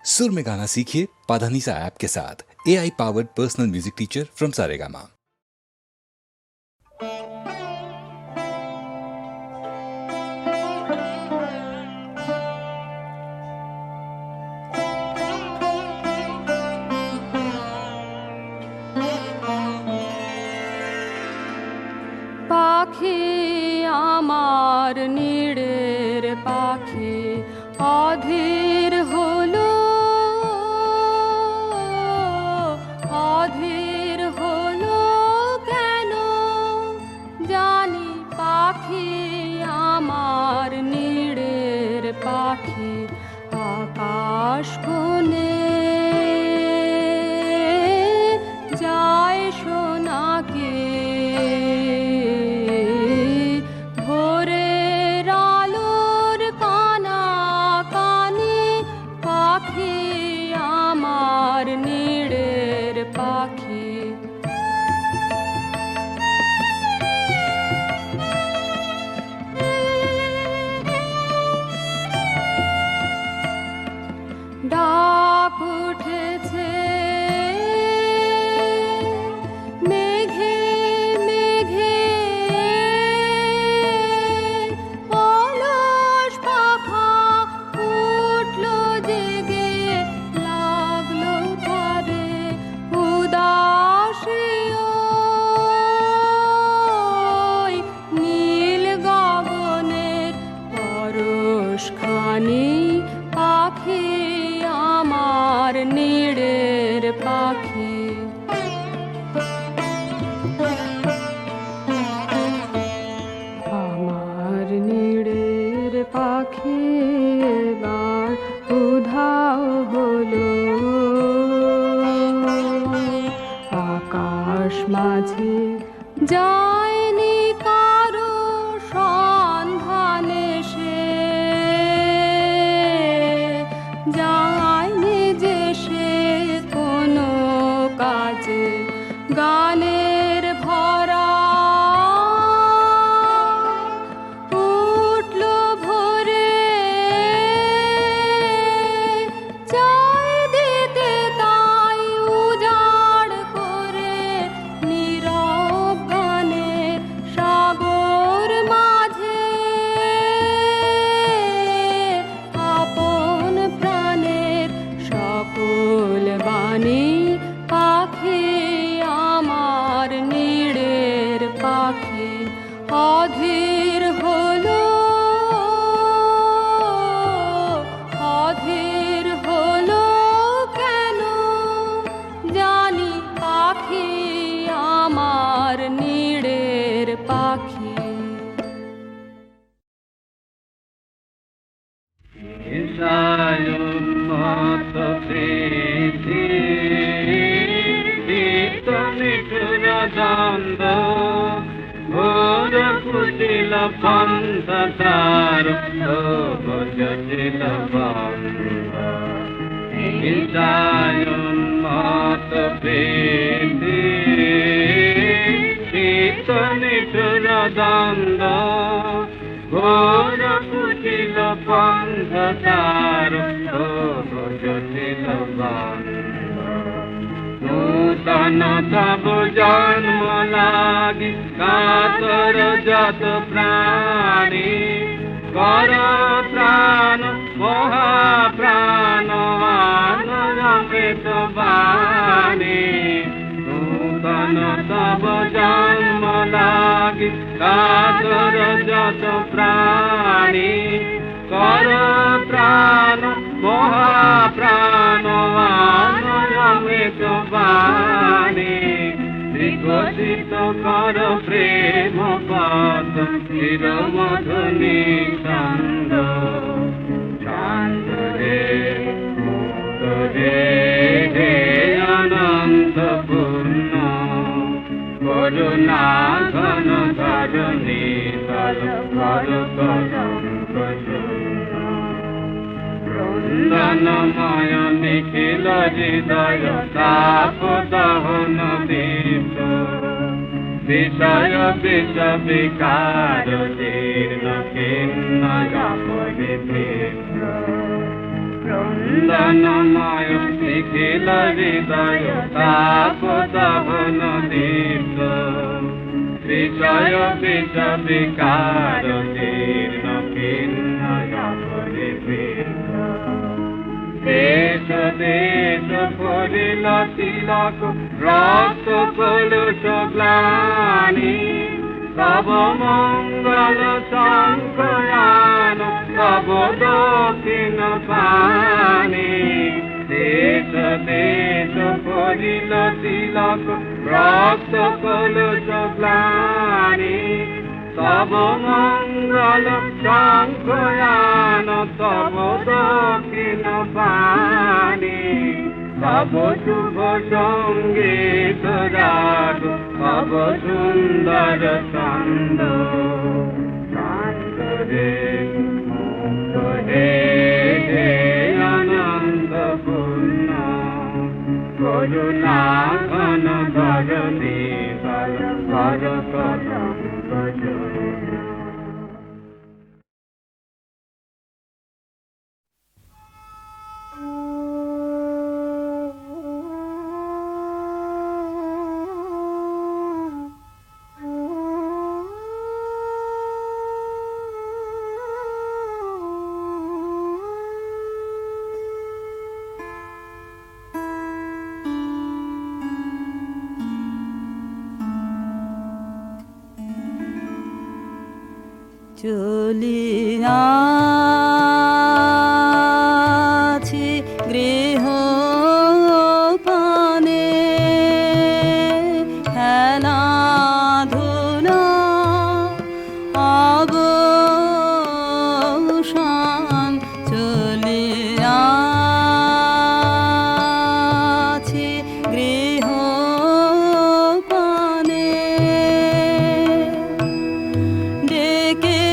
सुर में गाना सीखिए पाधानीसा ऐप के साथ। AI powered personal music teacher from Saregama. পাখি আমার নীড়ের পাখি অধীর হলো কেন জানি পাখি আমার নীড়ের পাখি আকাশ কোণে যায় সোনাকে ভোরের আলোর কানা কানে পাখি আমার নীড়ের পাখি। ডাক উঠেছে মেঘে মেঘে অলস পাখা উঠল জেগে লাগলো তারে উদাসী ওই নীল গগনের পরশখানি পাখি আমার নীড়ের পাখি। আমার নীড়ের পাখি এবার উধাও হলো আকাশ মাঝে যায়নি কারো সন্ধানে সে যায়নি যে সে কোনো কাজে গানের ভরা উঠল ভোরে চাই দিতে তাই উজাড় করে নীরব গানের সাগর মাঝে আপন প্রাণের সকল বাণী পাখি আমার নীড়ের পাখি অধীর হলো কেন জানি পাখি আমার নীড়ের পাখি। মত প্রীতি নিঠুর দ্বন্দ্ব ঘোর ফুটিল পন্থ তার জটিল বন্ধ মত প্রীতি নিঠুর দ্বন্দ্ব ঘোর ফুটিল পন্থ তার জটিল বন্ধ নূতন তব জন্ম লাগি কাতর যত প্রাণী কর প্রাণ মহাপ্রাণ আনন্দিত বাণী নূতন তব জন্ম লাগি কাতর যত প্রাণী কর প্রাণ মহাপ্রাণ আনন্দিত বাণী বিকশিত কর প্রেম পদ চির মধুনি ছন্দ শান্ত রে মুক্ত রে হে অনন্ত পূর্ণ করুণা ঘন ধরণী তল কর কলঙ্ক শূন্য বৃন্দনময় নিখিল হৃদয় তাপ দহন দীপ বিষয় বিষ বিকার জীর্ণ কীর্ণ জপ বিচিত্র চন্দনময় নিখিল হৃদয় তাপ দহন দীপ্ত বিষয় বিষ বিকার জীর্ণ কীর্ণ পরিবৃত দেশ দেশ পড়িল তিলক রক্ত কলুষ গ্লানি তব মঙ্গল শঙ্করান তব দক্ষিণ পানি দেশ দেশ পড়িল তিলক রক্ত কলুষ গ্লানি তব মঙ্গল শঙ্করান তব দক্ষিণ পানি তব শুভ সঙ্গীত রাগ তব সুন্দর ছন্দ শান্ত রে মুক্ত হে হে অনন্ত পূর্ণ করুণা ঘন ধরণী কর কলঙ্ক জন্য। চলিয়াছি গৃহ পানে খেলাধুলা অবসান চলিয়াছি গৃহ পানে ডেকে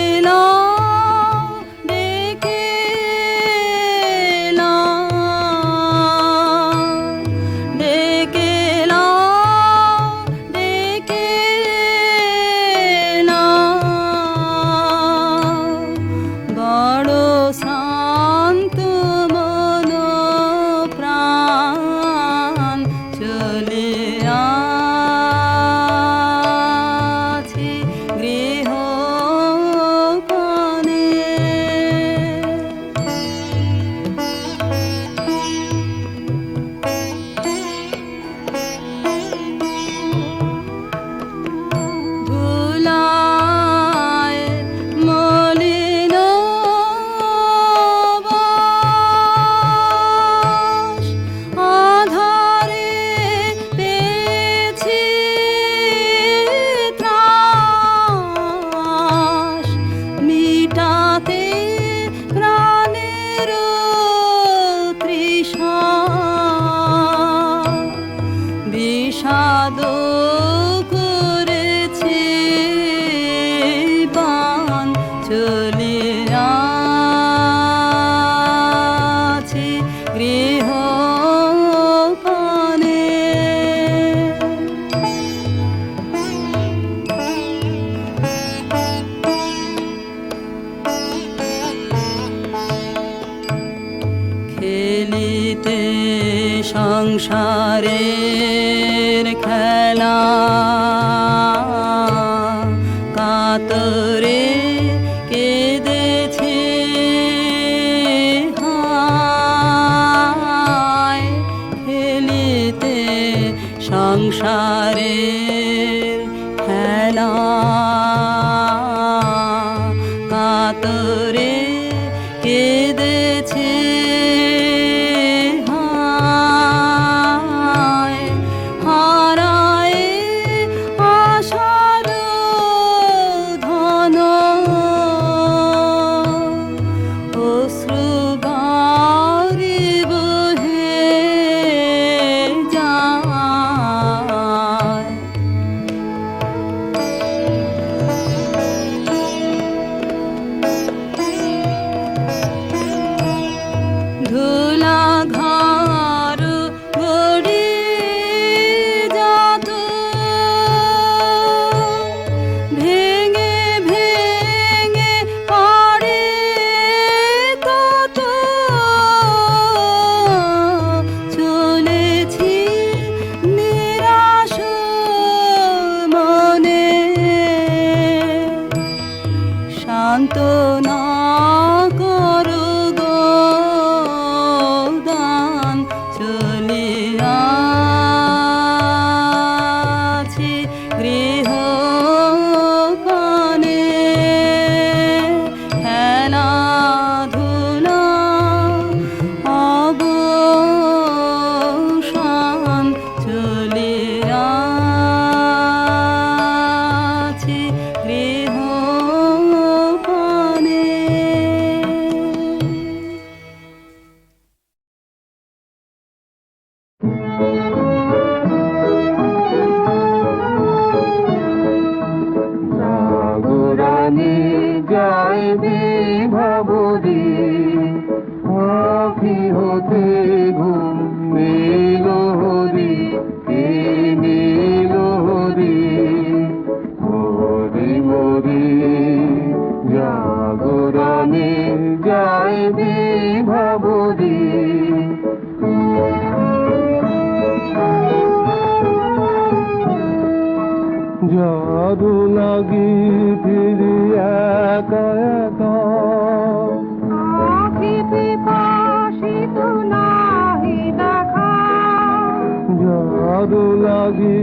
সংসারের খেলা কাতরে কেঁদেছে হায় খেলিতে সংসারের খেলা কাতরে কেঁদেছে হারায় আশার ধন জাদু লাগি ফিরি একা একা আখি পিপাসিত নাহি দেখা জাদু লাগি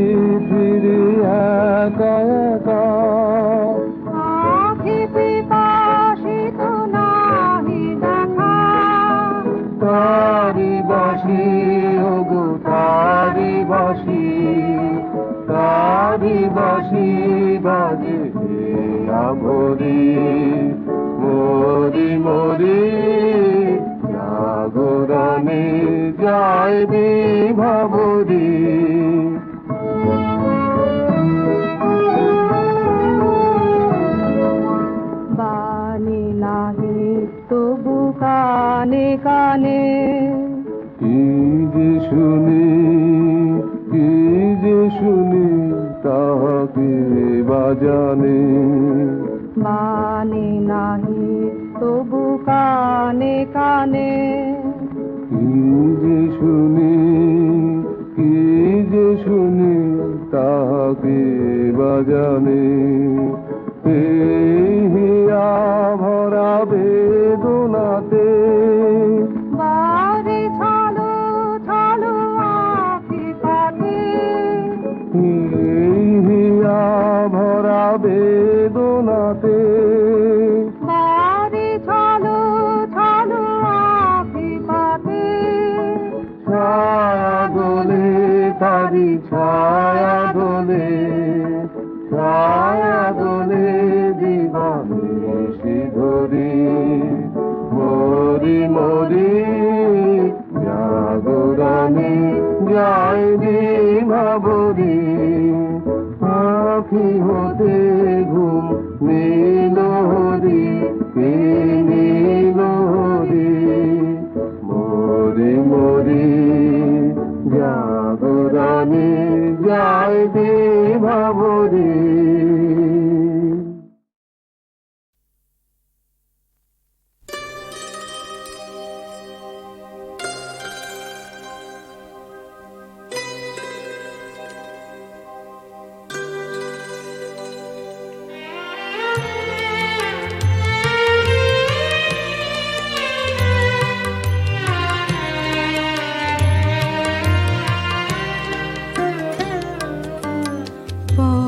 ফিরি একা একা আখি পিপাসিত নাহি দেখা তারি বাসি ওগো তারি বাসি বাজে আভরি মরি মরি জাগরণে যায় বিভাবরি বাণী নাহি তবু কানে কানে কি যে শুনি তাহাকে বাজানে বাণী নাহি তবু কানে কানে কি যে শুনি তাহাকে বাজানে হিয়া ভরা বেদনাতে বারে ছালো ছালো আখি পাতে হিয়া ভরা বেদনাতে বারে ছালো ছালো আখি পাতে ছায়া দোলে তারি ছায়া দোলে দিবানিশি ধরি মরি মরি জাগরণে যায় বিভাবরি আখি হতে ঘুম নীল হরি মরি মরি জাগরণে যায় বিভাবরি পা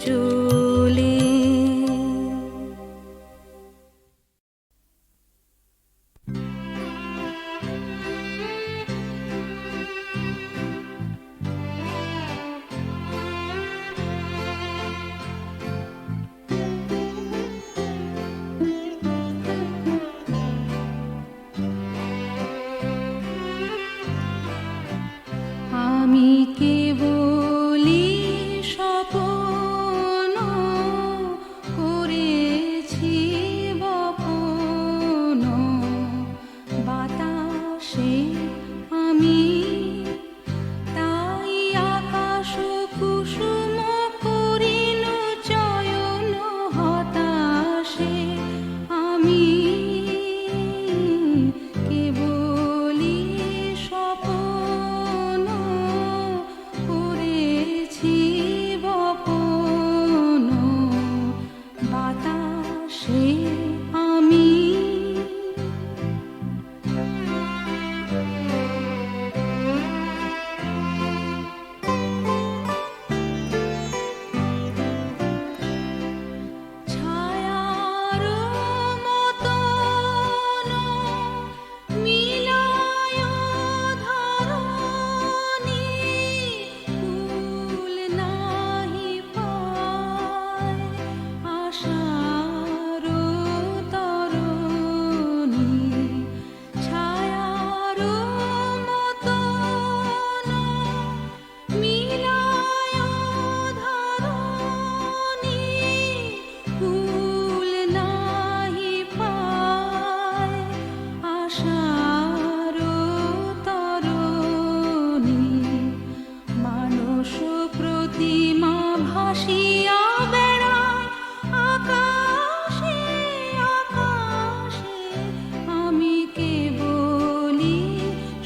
চলে। আমি কেবলি স্বপ্ন করেছি বপন, বাতাসে আমি তাই আকাশ কুসুম করিল চয়ন, হতাশে আমি কেবলি স্বপ্ন করেছি বপন, বাতাসে আমি। ছায়ার মতন মিলায় ধরণী, ফুল নাহি পায় আশার তরণী। ছায়ার মতন মিলায় ধরণী, ফুল নাহি পায় আশার তরণী। মানস প্রতিমা ভাসিয়া বেড়ায় আকাশে আকাশে, আমি কেবলি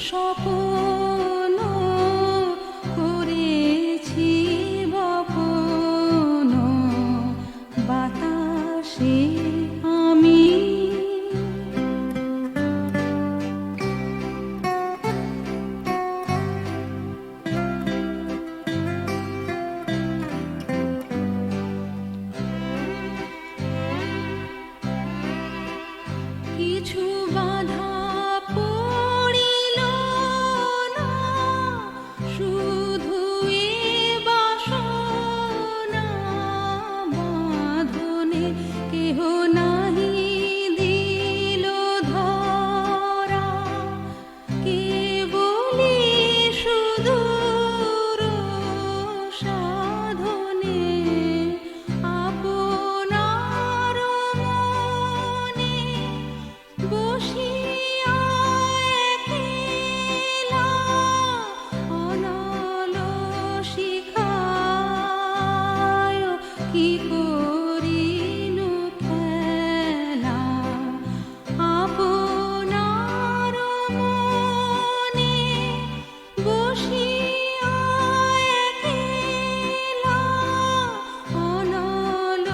স্বপ্ন করেছি বপন, বাতাসে আমি। কিছু বাধা পড়িল না, শুধু এ বাসনা বাঁধনে কেহ নাহি দিল ধরা, কেবলি সুদূর সাধনে আপনার মনে বসিয়া একলা অনল শিখায় কি করিনু খেলা, আপনার মনে বসিয়া একলা অনল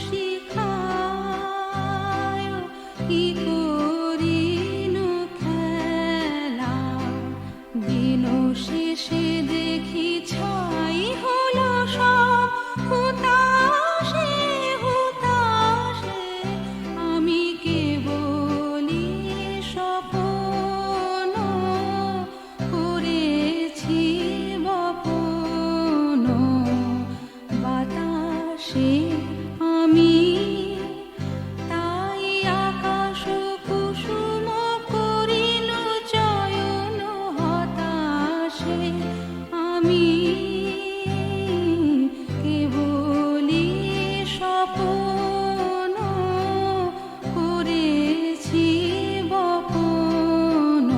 শিখায় কি করিনু খেলা। দিন শেষে দেখি ছাই হলো সব হুতাশে হুতাশে, আমি কেবলি স্বপ্ন করেছি বপন, বাতাসে আমি তাই আকাশ কুসুম করিল চয়ন, হতাশে আমি কেবলি স্বপ্ন করেছি বপন,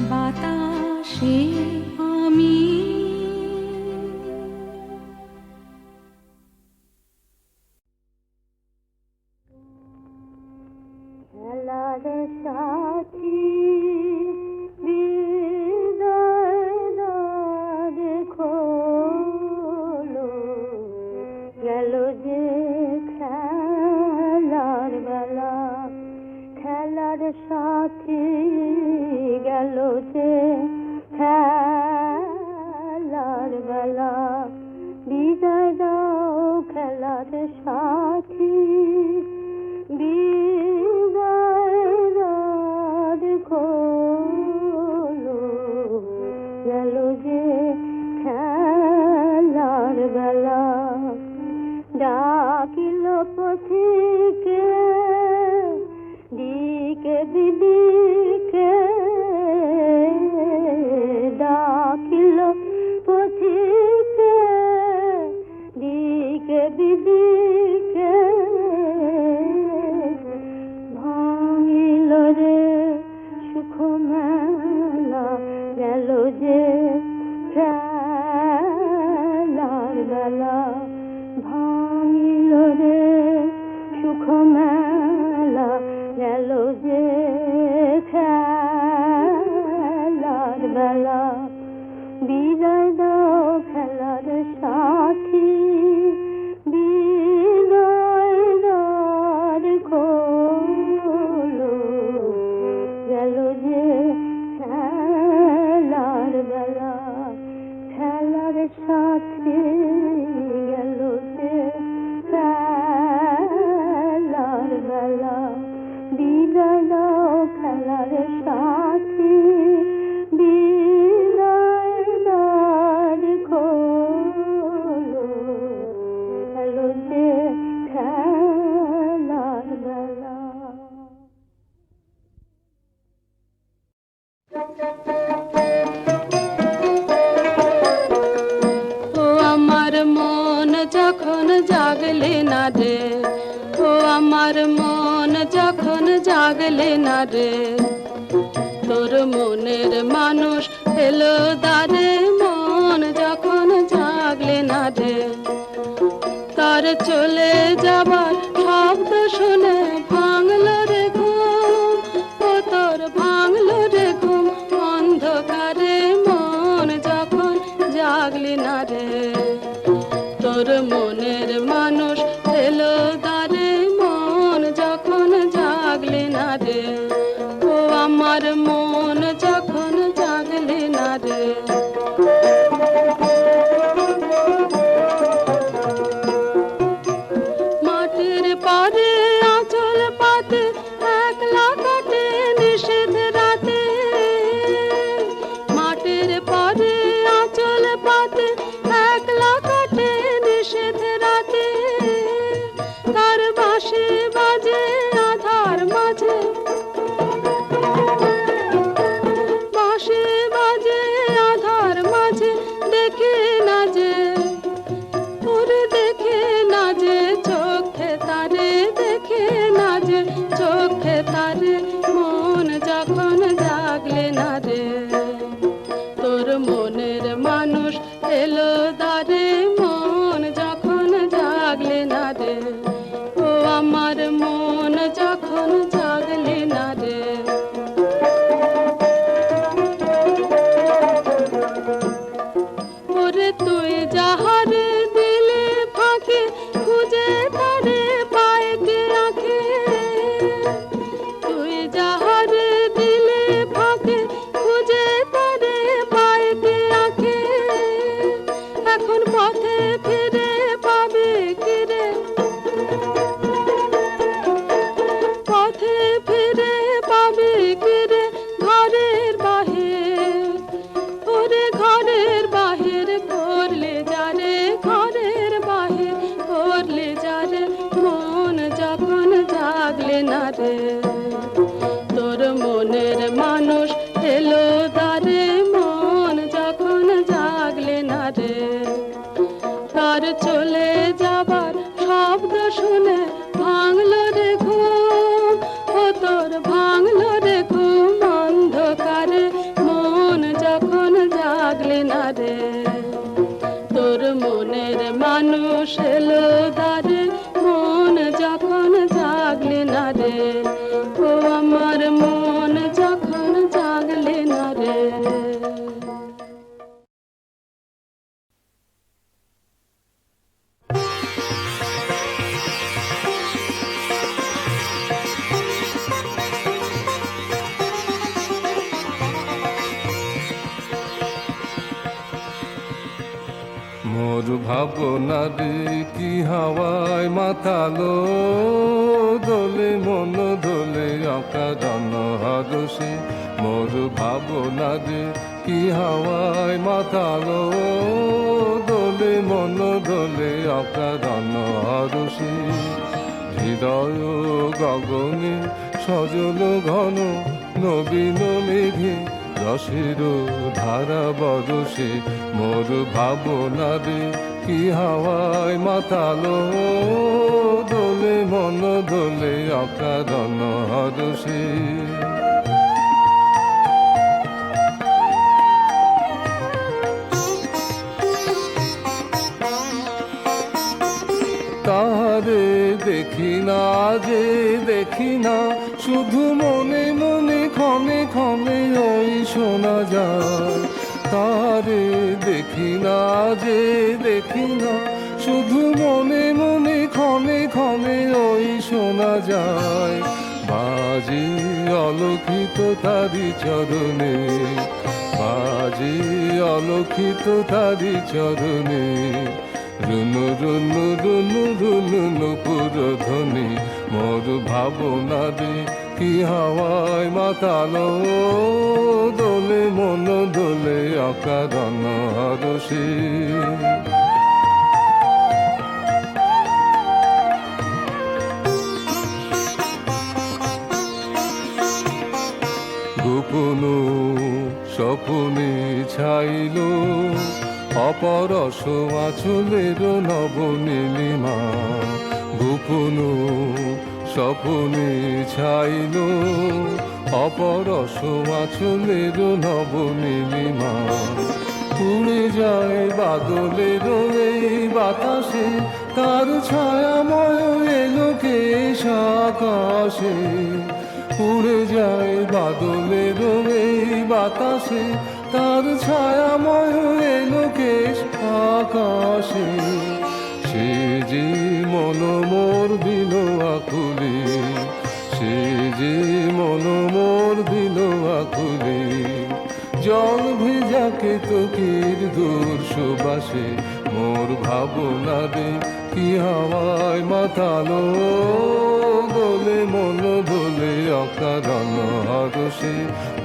বাতাসে আমি। খেলার সাথী হৃদয় দ্বার খোলো, গেল যে খেলার বেলা, খেলার সাথী গেল যে খেলার বেলা, বিদায় দাও খেলার সাথী বিদায়ের আর খোলো গেল যে খেলার বেলা ডাকিল পথিকে দিকে বিদিকে ডাকিল পথিকে দিকে বিদিকে ভাঙিল রে সুখ মেলা গেল যে খেলার বেলা ভাঙিল রে সুখ মেলা গেল যে খেলার বেলা বিদায় দাও খেলার সাথী বিদায় দ্বার খোলো গেল যে খেলার বেলা খেলার সাথী গেল যে খেলার বেলা বিদায় দাও খেলার সাথী বিদায় দ্বার খোলো গেল যে খেলার বেলা। ও আমার মন যখন জাগলে না রে, ও আমার মন যখন জাগলে না রে, তোর মনের মানুষ এলো দারে, মন যখন জাগলে না রে, তার চলে যাবার শব্দ শুনে ভাঙলো রে ঘুম, ও তোর ভাঙলো রে ঘুম অন্ধকারে, মন যখন জাগলি না রে, তোর মনের মানুষ এলো দারে, মন যখন জাগলি না রে, ও আমার মন যখন জাগলি না রে। মাটির পরে আঁচল পাতে একলা কাটে নিষেধ রাতে, মাটির পরে আঁচল পাতে একলা কাটে নিষেধ রাতে, তার বাঁশি বাজে আধার মাঝে, বাঁশি বাজে আধার মাঝে, দেখে না যে ওরে দেখে না যে চোখে তারে, দেখে না যে চোখে তারে, মন যখন জাগলে না রে, তোর মনের মানুষ এলো দারে, মন যখন জাগলে না রে, ও আমার মন যখন জাগলে না রে। ওরে তুই যাহারে দিলে ফাঁকে খুঁজে তারে পায় কে আঁখে, তুই যাহারে দিলে ফাঁকে খুঁজে তারে পায় কে আঁখে, এখন পথে ফিরে পাবে কিরে, পথে ফিরে পাবে কিরে ঘরের বাহির, ওরে ঘরের বাহির করলে যারে, ঘরের বাহির করলে যারে, মন যখন জাগলে না রে, তোর মনের মানুষ এলো দারে, মন যখন জাগলে না রে, তার চলে যাবার শব্দ শুনে ভাঙলো রে ঘুম, ও তোর ভাঙলো রে ঘুম অন্ধকারে, মন যখন জাগলে না রে, তোর মনের মানুষ এলো দারে, মন যখন জাগলে না রে, ও আমার মন যখন জাগলে না রে। মোর ভাবনারে কি হাওয়ায় মাতালো, দোলে মন দোলে অকারণ হরষে। মোর ভাবনারে কি হাওয়ায় মাতালো, দোলে মন দোলে অকারণ হরষে। হৃদয় গগনে সজল ঘন নবীন মেঘে, রসের ধারা বরসে। মোর ভাবনারে কি হাওয়ায় মাতালো, দোলে মন দোলে অকারণ হরষে। তারে দেখি না যে দেখি না, শুধু মনে মনে ক্ষণে ক্ষণে ওই শোনা যায়। তারে দেখি না যে দেখি না, শুধু মনে মনে ক্ষণে ক্ষণে ওই শোনা যায়। বাজে অলক্ষিত তারি চরণে, বাজে অলক্ষিত তারি চরণে। রুনু রুনু রুনু রুনু নুপুর ধ্বনি। মোর ভাবনারে কি হাওয়ায় মাতালো, দোলে মন দোলে অকারণ হরষে। গোপন স্বপনে ছাইল, অপরস আঁচলের নবনীলিমা। গোপন স্বপনে ছাইল, অপরস আঁচলের নবনীলিমা। উড়ে যায় বাদলের এই বাতাসে, তার ছায়াময় এলোকেশ আকাশে। উড়ে যায় বাদলের এই বাতাসে, তার ছায়াময় এলোকেশ আকাশে। সে যে মন মোর দিল আকুলে, সে যে মন মোর দিল আকুলে। জল ভেজা কেতকীর দূর সুবাসে। মোর ভাবনারে কি হাওয়ায় মাতালো, দোলে মন দোলে অকারণ হরষে।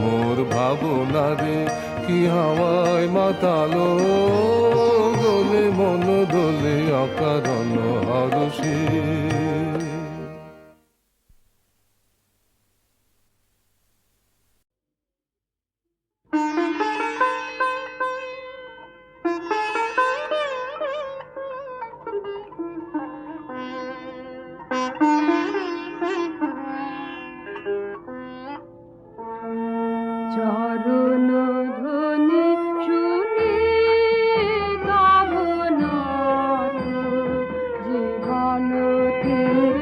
মোর ভাবনারে কি হাওয়ায় মাতালো, দোলে মন দোলে অকারণ হরষে। চরণ ধ্বনি শুনি তব নাথ, জীবন থেকে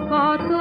কত